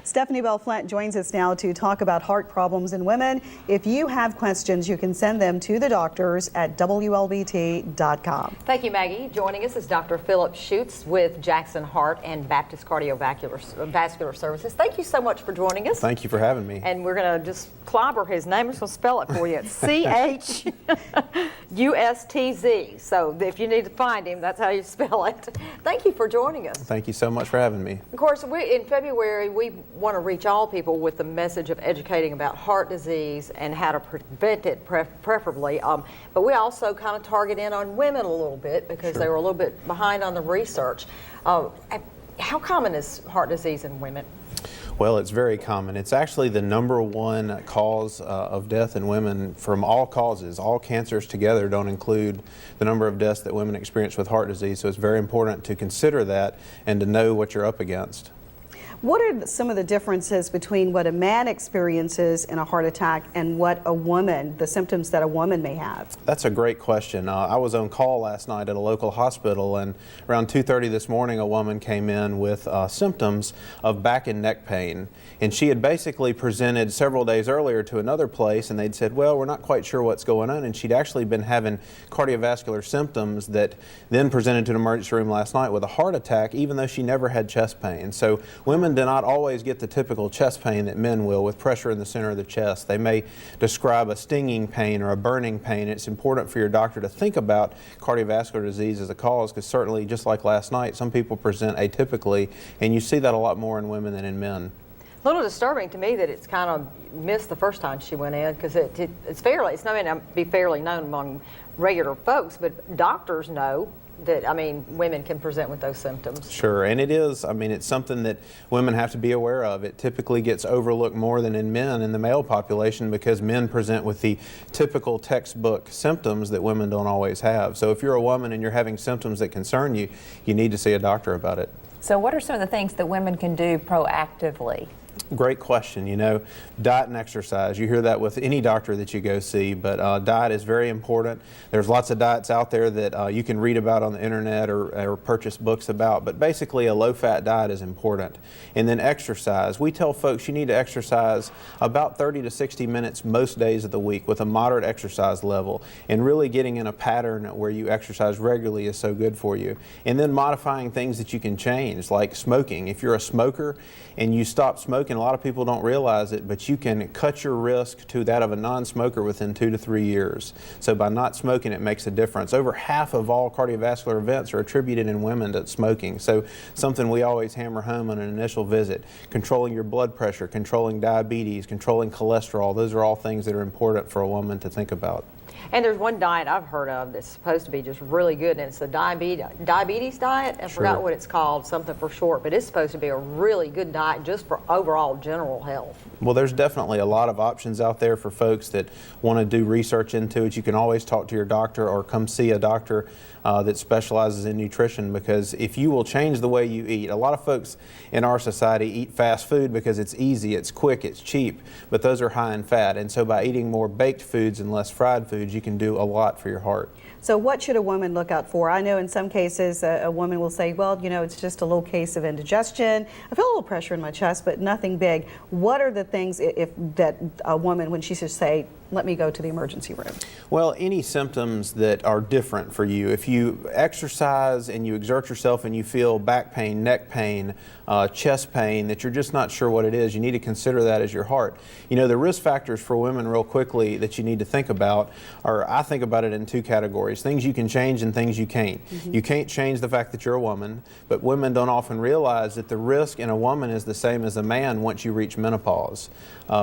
Stephanie Bell Flint joins us now to talk about heart problems in women. If you have questions, you can send them to the doctors at WLBT.com. Thank you, Maggie. Joining us is Dr. Philip Chustz with Jackson Heart and Baptist Cardiovascular Services. Thank you so much for joining us. Thank you for having me. And we're going to just clobber his name. I'm just going to spell it for you. It's C-H-U-S-T-Z. So if you need to find him, that's how you spell it. Thank you for joining us. Thank you so much for having me. Of course, in February, we want to reach all people with the message of educating about heart disease and how to prevent it preferably. But we also kind of target in on women a little bit because they were a little bit behind on the research. How common is heart disease in women? Well, it's very common. It's actually the #1 cause of death in women from all causes. All cancers together don't include the number of deaths that women experience with heart disease, so it's very important to consider that and to know what you're up against. What are some of the differences between what a man experiences in a heart attack and what a woman, the symptoms that a woman may have? That's a great question. I was on call last night at a local hospital, and around 2:30 this morning a woman came in with symptoms of back and neck pain. And she had basically presented several days earlier to another place, and they'd said, well, we're not quite sure what's going on. And she'd actually been having cardiovascular symptoms that then presented to an emergency room last night with a heart attack, even though she never had chest pain. So women do not always get the typical chest pain that men will with pressure in the center of the chest. They may describe a stinging pain or a burning pain. It's important for your doctor to think about cardiovascular disease as a cause, because certainly, just like last night, some people present atypically, and you see that a lot more in women than in men. A little disturbing to me that it's kind of missed the first time she went in, because it's not going to be fairly known among regular folks, but doctors know that, women can present with those symptoms. Sure, and it is, it's something that women have to be aware of. It typically gets overlooked more than in men in the male population because men present with the typical textbook symptoms that women don't always have. So if you're a woman and you're having symptoms that concern you, you need to see a doctor about it. So what are some of the things that women can do proactively? Great question. Diet and exercise. You hear that with any doctor that you go see, but diet is very important. There's lots of diets out there that you can read about on the internet or purchase books about, but basically a low-fat diet is important. And then exercise. We tell folks you need to exercise about 30 to 60 minutes most days of the week with a moderate exercise level, and really getting in a pattern where you exercise regularly is so good for you. And then modifying things that you can change, like smoking. If you're a smoker and you stop smoking, a lot of people don't realize it, but you can cut your risk to that of a non-smoker within 2 to 3 years. So by not smoking, it makes a difference. Over half of all cardiovascular events are attributed in women to smoking. So something we always hammer home on an initial visit. Controlling your blood pressure, controlling diabetes, controlling cholesterol, those are all things that are important for a woman to think about. And there's one diet I've heard of that's supposed to be just really good, and it's the diabetes diet. I forgot what it's called, something for short, but it's supposed to be a really good diet just for overall general health. Well, there's definitely a lot of options out there for folks that want to do research into it. You can always talk to your doctor or come see a doctor that specializes in nutrition, because if you will change the way you eat, a lot of folks in our society eat fast food because it's easy, it's quick, it's cheap, but those are high in fat. And so by eating more baked foods and less fried foods, you can do a lot for your heart. So what should a woman look out for? I know in some cases a woman will say, well, it's just a little case of indigestion. I feel a little pressure in my chest, but nothing big. What are the things that a woman, when she should say, let me go to the emergency room? Well, any symptoms that are different for you. If you exercise and you exert yourself and you feel back pain, neck pain, chest pain, that you're just not sure what it is, you need to consider that as your heart. The risk factors for women real quickly that you need to think about are, I think about it in 2 categories. Things you can change and things you can't. You can't change the fact that you're a woman, but women don't often realize that the risk in a woman is the same as a man once you reach menopause.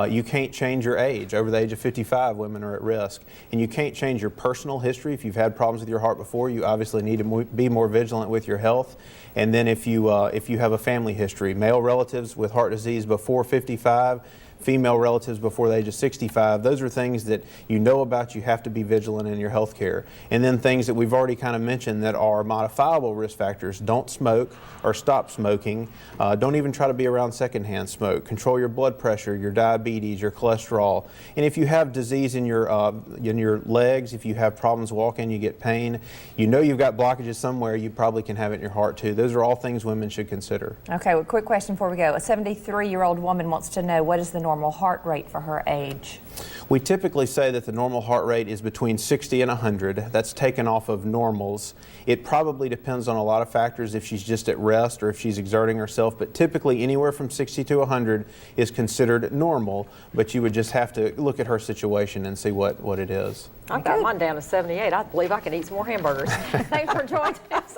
You can't change your age. Over the age of 55, women are at risk. And you can't change your personal history. If you've had problems with your heart before, you obviously need to be more vigilant with your health. And then if you have a family history, male relatives with heart disease before 55, female relatives before the age of 65. Those are things that you know about, you have to be vigilant in your health care. And then things that we've already kind of mentioned that are modifiable risk factors. Don't smoke or stop smoking. Don't even try to be around secondhand smoke. Control your blood pressure, your diabetes, your cholesterol. And if you have disease in your legs, if you have problems walking, you get pain, you know you've got blockages somewhere, you probably can have it in your heart too. Those are all things women should consider. Okay, well, quick question before we go. A 73-year-old woman wants to know, what is the normal heart rate for her age? We typically say that the normal heart rate is between 60 and 100. That's taken off of normals. It probably depends on a lot of factors, if she's just at rest or if she's exerting herself, but typically anywhere from 60 to 100 is considered normal, but you would just have to look at her situation and see what it is. I've got mine down to 78. I believe I can eat some more hamburgers. Thanks for joining us.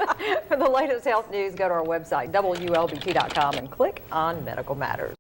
For the latest health news, go to our website, WLBT.com, and click on Medical Matters.